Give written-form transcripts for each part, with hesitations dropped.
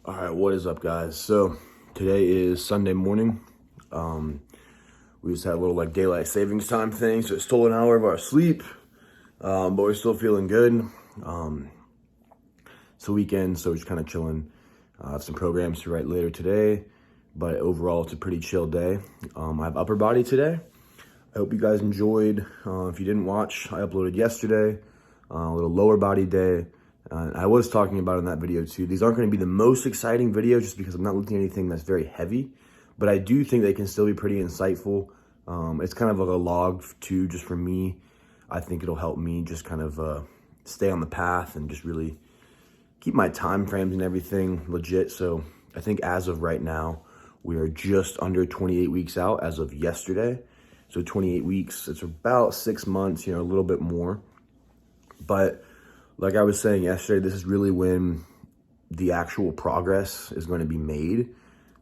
All right, what is up, guys? So today is Sunday morning. We just had a little like daylight savings time thing, so it stole an hour of our sleep, but we're still feeling good. It's a weekend, so we're just kind of chilling. I have some programs to write later today, but overall it's a pretty chill day. I have upper body today. I hope you guys enjoyed. If you didn't watch, I uploaded yesterday, a little lower body day. I was talking about in that video too. These aren't going to be the most exciting videos just because I'm not looking at anything that's very heavy, but I do think they can still be pretty insightful. It's kind of like a log too, just for me. I think it'll help me just kind of stay on the path and just really keep my time frames and everything legit. So I think as of right now, we are just under 28 weeks out as of yesterday. So 28 weeks, it's about 6 months, a little bit more. But like I was saying yesterday, this is really when the actual progress is going to be made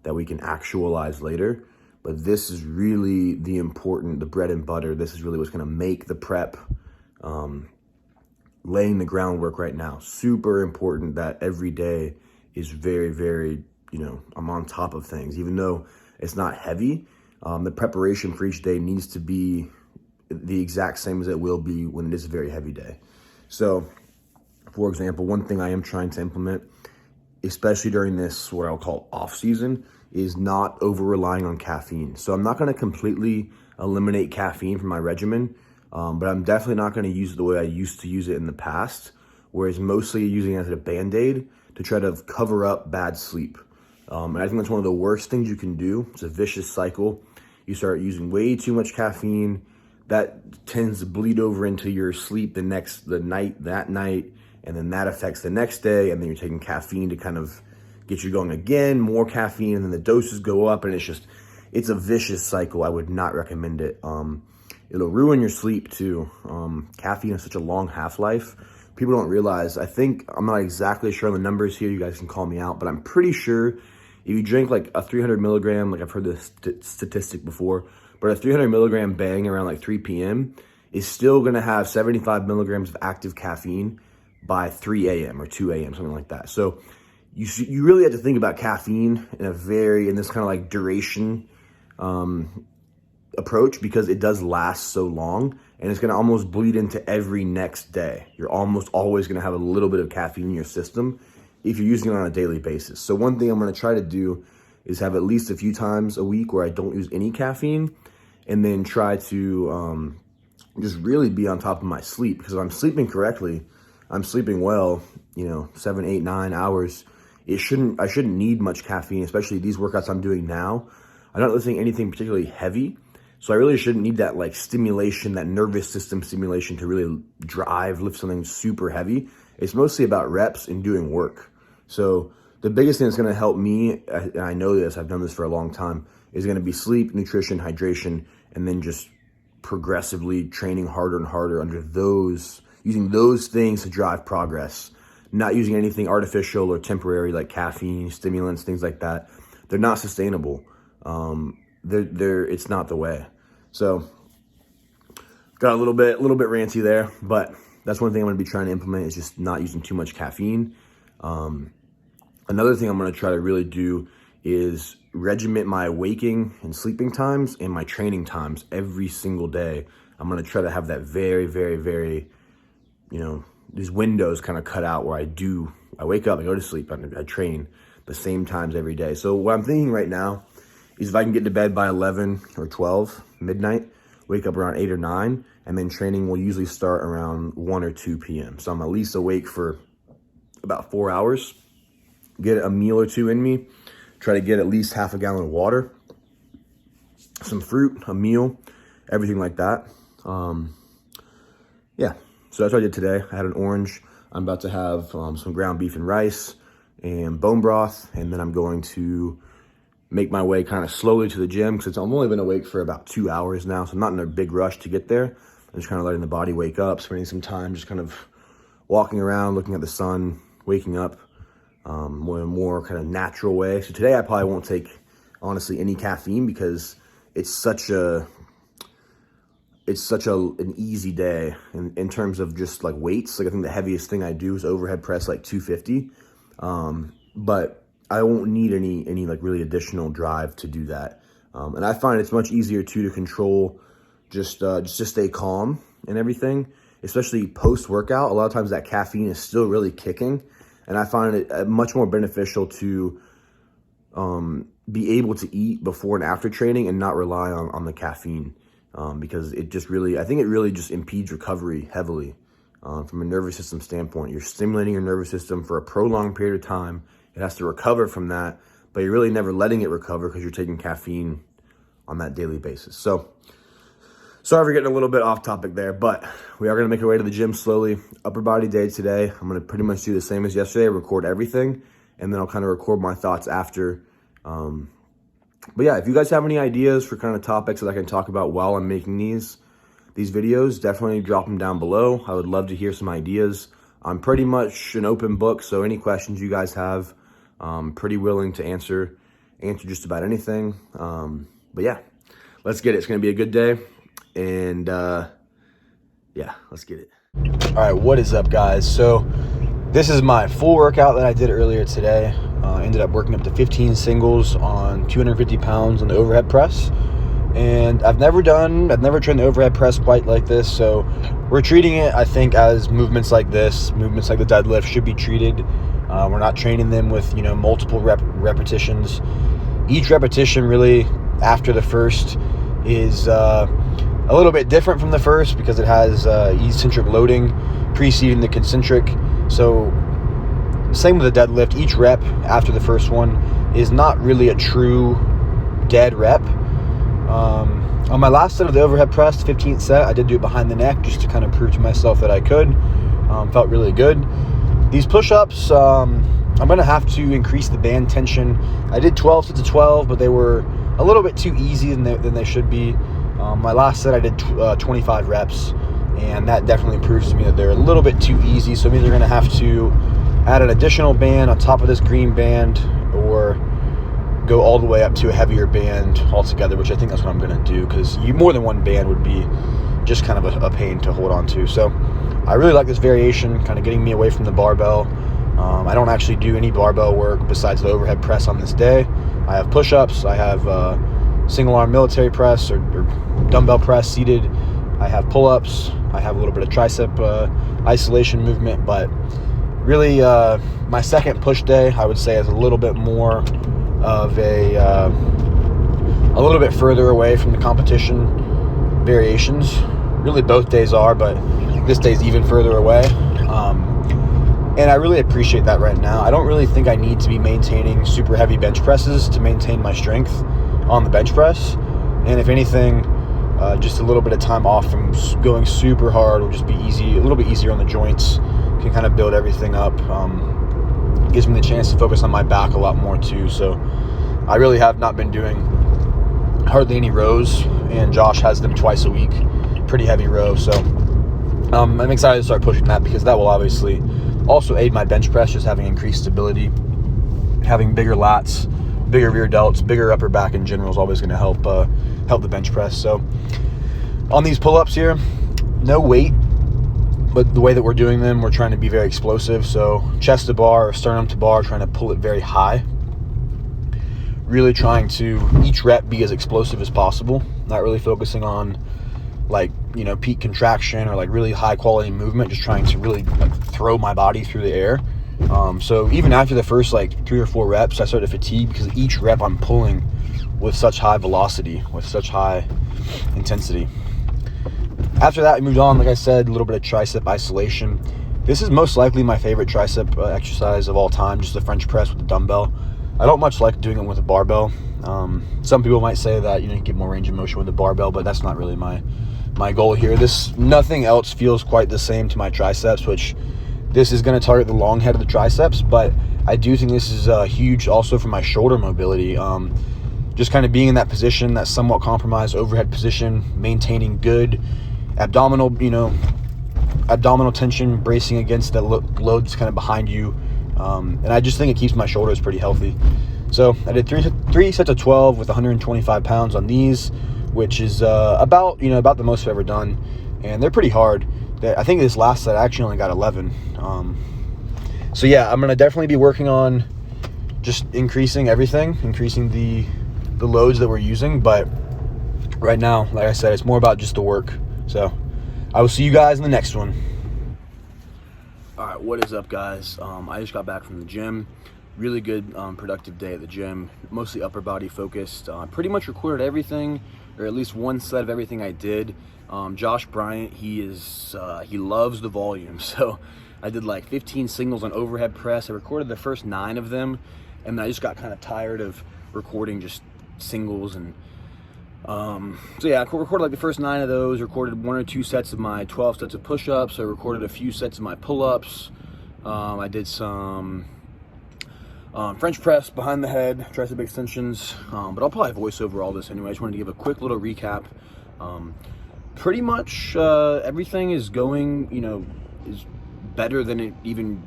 that we can actualize later. But this is really the bread and butter. This is really what's going to make the prep, laying the groundwork right now. Super important that every day is very, very, I'm on top of things. Even though it's not heavy, the preparation for each day needs to be the exact same as it will be when it is a very heavy day. So, for example, one thing I am trying to implement, especially during this, what I'll call off season, is not over relying on caffeine. So I'm not going to completely eliminate caffeine from my regimen, but I'm definitely not going to use it the way I used to use it in the past, whereas mostly using it as a Band-Aid to try to cover up bad sleep. And I think that's one of the worst things you can do. It's a vicious cycle. You start using way too much caffeine. That tends to bleed over into your sleep that night. And then that affects the next day, and then you're taking caffeine to kind of get you going again, more caffeine, and then the doses go up, and it's a vicious cycle. I would not recommend it. It'll ruin your sleep too. Caffeine has such a long half-life. People don't realize, I'm not exactly sure on the numbers here, you guys can call me out, but I'm pretty sure if you drink like a 300 milligram, like I've heard this statistic before, but a 300 milligram bang around like 3 p.m. is still gonna have 75 milligrams of active caffeine by 3 a.m. or 2 a.m., something like that. So you really have to think about caffeine in this kind of like duration approach, because it does last so long and it's going to almost bleed into every next day. You're almost always going to have a little bit of caffeine in your system if you're using it on a daily basis. So one thing I'm going to try to do is have at least a few times a week where I don't use any caffeine, and then try to just really be on top of my sleep, because if I'm sleeping correctly, I'm sleeping well, 7, 8, 9 hours. I shouldn't need much caffeine, especially these workouts I'm doing now. I'm not lifting anything particularly heavy, so I really shouldn't need that like stimulation, that nervous system stimulation to really lift something super heavy. It's mostly about reps and doing work. So the biggest thing that's going to help me, and I know this, I've done this for a long time, is going to be sleep, nutrition, hydration, and then just progressively training harder and harder using those things to drive progress, not using anything artificial or temporary like caffeine, stimulants, things like that. They're not sustainable. It's not the way. So got a little bit ranty there, but that's one thing I'm going to be trying to implement, is just not using too much caffeine. Another thing I'm going to try to really do is regiment my waking and sleeping times and my training times every single day. I'm going to try to have that very, very, very, these windows kind of cut out where I wake up, I go to sleep, I train the same times every day. So what I'm thinking right now is if I can get to bed by 11 or 12 midnight, wake up around 8 or 9, and then training will usually start around 1 or 2 p.m. So I'm at least awake for about 4 hours, get a meal or two in me, try to get at least half a gallon of water, some fruit, a meal, everything like that. Yeah. So that's what I did today. I had an orange. I'm about to have some ground beef and rice and bone broth, and then I'm going to make my way kind of slowly to the gym, because I've only been awake for about 2 hours now, so I'm not in a big rush to get there. I'm just kind of letting the body wake up, spending some time just kind of walking around, looking at the sun, waking up more kind of natural way. So today I probably won't take, honestly, any caffeine, because it's such an easy day in terms of just like weights. Like I think the heaviest thing I do is overhead press like 250. But I won't need any like really additional drive to do that. And I find it's much easier too to control, just to stay calm and everything, especially post-workout. A lot of times that caffeine is still really kicking, and I find it much more beneficial to be able to eat before and after training and not rely on the caffeine, because it just really, I think it really just impedes recovery heavily from a nervous system standpoint. You're stimulating your nervous system for a prolonged period of time. It has to recover from that, but you're really never letting it recover because you're taking caffeine on that daily basis. So sorry for getting a little bit off topic there, but we are going to make our way to the gym slowly. Upper body day today. I'm going to pretty much do the same as yesterday, record everything, and then I'll kind of record my thoughts after. But yeah, if you guys have any ideas for kind of topics that I can talk about while I'm making these videos, definitely drop them down below. I would love to hear some ideas. I'm pretty much an open book, so any questions you guys have, pretty willing to answer just about anything. But yeah, let's get it. It's going to be a good day. And yeah, let's get it. All right, what is up, guys? So this is my full workout that I did earlier today. Ended up working up to 15 singles on 250 pounds on the overhead press. And I've never trained the overhead press quite like this. So we're treating it, I think, as movements like this, movements like the deadlift should be treated. We're not training them with, multiple repetitions. Each repetition really after the first is a little bit different from the first because it has eccentric loading preceding the concentric. So same with the deadlift. Each rep after the first one is not really a true dead rep. On my last set of the overhead press, 15th set, I did do it behind the neck just to kind of prove to myself that I could. Felt really good. These push-ups, I'm going to have to increase the band tension. I did 12 sets of 12, but they were a little bit too easy than they should be. My last set, I did 25 reps, and that definitely proves to me that they're a little bit too easy. So I'm either going to have to add an additional band on top of this green band or go all the way up to a heavier band altogether, which I think that's what I'm going to do, because more than one band would be just kind of a pain to hold on to. So I really like this variation, kind of getting me away from the barbell. I don't actually do any barbell work besides the overhead press on this day. I have push-ups, I have single arm military press or dumbbell press seated, I have pull-ups, I have a little bit of tricep isolation movement, but really my second push day I would say is a little bit more of a little bit further away from the competition variations. Really both days are, but this day's even further away. And I really appreciate that right now. I don't really think I need to be maintaining super heavy bench presses to maintain my strength on the bench press. And if anything, just a little bit of time off from going super hard will just be easy, a little bit easier on the joints, can kind of build everything up. Gives me the chance to focus on my back a lot more too. So I really have not been doing hardly any rows, and Josh has them twice a week, pretty heavy row. So I'm excited to start pushing that because that will obviously also aid my bench press, just having increased stability. Having bigger lats, bigger rear delts, bigger upper back in general is always going to help the bench press. So on these pull-ups here, no weight, but the way that we're doing them, we're trying to be very explosive. So chest to bar or sternum to bar, trying to pull it very high. Really trying to each rep be as explosive as possible. Not really focusing on peak contraction or really high quality movement. Just trying to really throw my body through the air. So even after the first 3 or 4 reps, I started to fatigue because each rep I'm pulling with such high velocity, with such high intensity. After that, we moved on, like I said, a little bit of tricep isolation. This is most likely my favorite tricep exercise of all time, just the French press with the dumbbell. I don't much like doing it with a barbell. Some people might say that you get more range of motion with a barbell, but that's not really my goal here. Nothing else feels quite the same to my triceps, which this is going to target the long head of the triceps, but I do think this is huge also for my shoulder mobility. Just kind of being in that position, that somewhat compromised overhead position, maintaining good abdominal tension, bracing against the loads kind of behind you. And I just think it keeps my shoulders pretty healthy. So I did three sets of 12 with 125 pounds on these, which is about the most I've ever done. And they're pretty hard. I think this last set I actually only got 11. So yeah, I'm going to definitely be working on just increasing everything, increasing the loads that we're using. But right now, like I said, it's more about just the work. So I will see you guys in the next one. All right, what is up, guys? I just got back from the gym. Really good, productive day at the gym, mostly upper body focused. Pretty much recorded everything, or at least one set of everything I did. Josh Bryant, he loves the volume. So I did like 15 singles on overhead press. I recorded the first 9 of them, and I just got kind of tired of recording just singles. And so yeah, I recorded like the first 9 of those, recorded 1 or 2 sets of my 12 sets of push-ups. I recorded a few sets of my pull-ups. I did some French press behind the head, tricep extensions, but I'll probably voice over all this anyway. I just wanted to give a quick little recap. Pretty much everything is going, is better than it even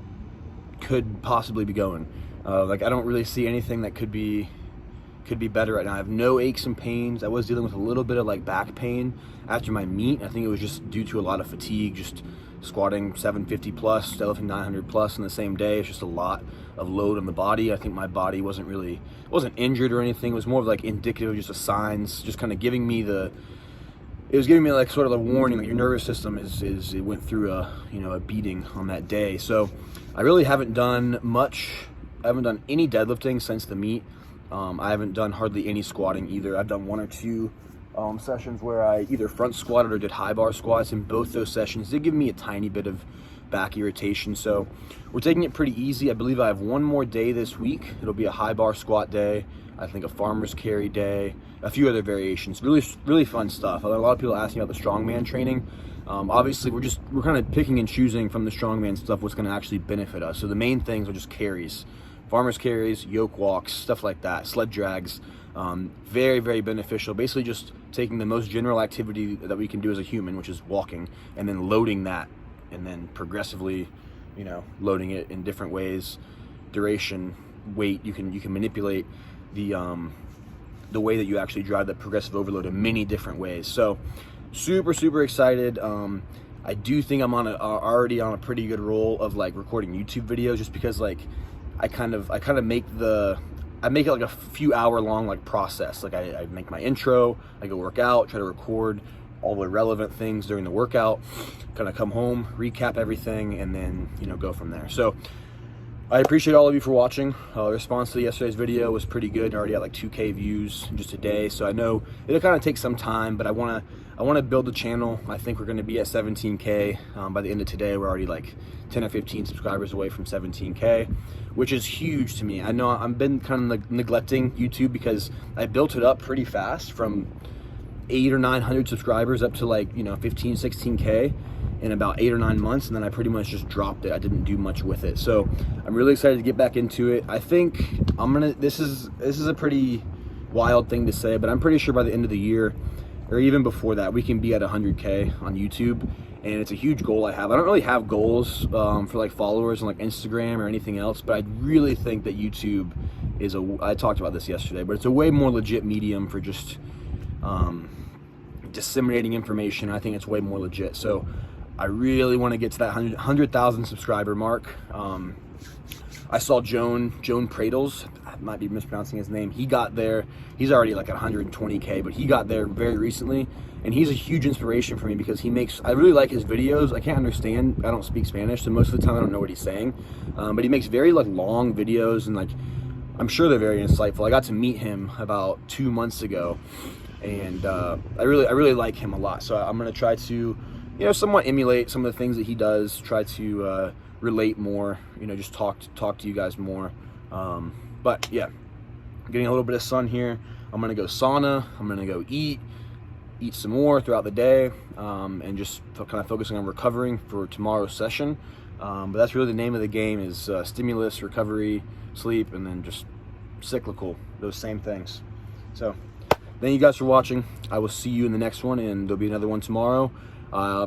could possibly be going. Like, I don't really see anything that could be better right now. I have no aches and pains. I was dealing with a little bit of like back pain after my meet. I think it was just due to a lot of fatigue, just squatting 750 plus, deadlifting 900 plus in the same day. It's just a lot of load on the body. I think my body wasn't injured or anything. It was more of like indicative of just the signs, just kind of giving me it was giving me like sort of a warning that your nervous system it went through a beating on that day. So I really haven't done much. I haven't done any deadlifting since the meet. I haven't done hardly any squatting either. I've done 1 or 2 sessions where I either front squatted or did high bar squats. In both those sessions, did give me a tiny bit of back irritation. So we're taking it pretty easy. I believe I have 1 more day this week. It'll be a high bar squat day, I think a farmer's carry day, a few other variations. Really, really fun stuff. A lot of people ask me about the strongman training. Obviously, we're kind of picking and choosing from the strongman stuff what's going to actually benefit us. So the main things are just carries, farmer's carries, yoke walks, stuff like that, sled drags. Very, very beneficial. Basically just taking the most general activity that we can do as a human, which is walking, and then loading that, and then progressively, loading it in different ways, duration, weight. You can manipulate the way that you actually drive that progressive overload in many different ways. So super, super excited. I do think I'm already on a pretty good roll of like recording YouTube videos, just because like I kind of make it like a few hour long like process. Like I make my intro, I go work out, try to record all the relevant things during the workout, kind of come home, recap everything, and then go from there. So I appreciate all of you for watching. The response to yesterday's video was pretty good. I already had like 2K views in just a day, so I know it'll kind of take some time, but I want to build the channel. I think we're going to be at 17K by the end of today. We're already like 10 or 15 subscribers away from 17K, which is huge to me. I know I've been kind of neglecting YouTube because I built it up pretty fast from 800 or 900 subscribers up to like 15, 16K in about 8 or 9 months, and then I pretty much just dropped it. I didn't do much with it, so I'm really excited to get back into it. I think this is a pretty wild thing to say, but I'm pretty sure by the end of the year, or even before that, we can be at 100K on YouTube, and it's a huge goal I have. I don't really have goals for like followers on like Instagram or anything else, but I really think that YouTube is I talked about this yesterday, but it's a way more legit medium for just disseminating information. I think it's way more legit. So I really want to get to that 100,000 subscriber mark. I saw Joan Pradles, I might be mispronouncing his name. He got there. He's already like at 120K, but he got there very recently, and he's a huge inspiration for me because I really like his videos. I can't understand, I don't speak Spanish, so most of the time I don't know what he's saying, but he makes very like long videos, and like I'm sure they're very insightful. I got to meet him about 2 months ago, and I really like him a lot. So I'm gonna try to somewhat emulate some of the things that he does, try to relate more, just talk to you guys more. But yeah, getting a little bit of sun here. I'm gonna go sauna, I'm gonna go eat some more throughout the day, and just kind of focusing on recovering for tomorrow's session. But that's really the name of the game, is stimulus, recovery, sleep, and then just cyclical, those same things. So thank you guys for watching. I will see you in the next one, and there'll be another one tomorrow.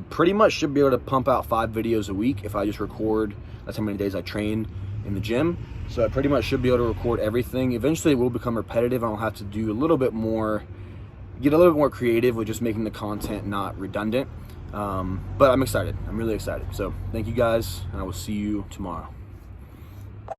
Pretty much should be able to pump out 5 videos a week if I just record. That's how many days I train in the gym. So I pretty much should be able to record everything. Eventually it will become repetitive, and I'll have to do a little bit more, get a little bit more creative with just making the content not redundant. But I'm excited. I'm really excited. So thank you guys, and I will see you tomorrow.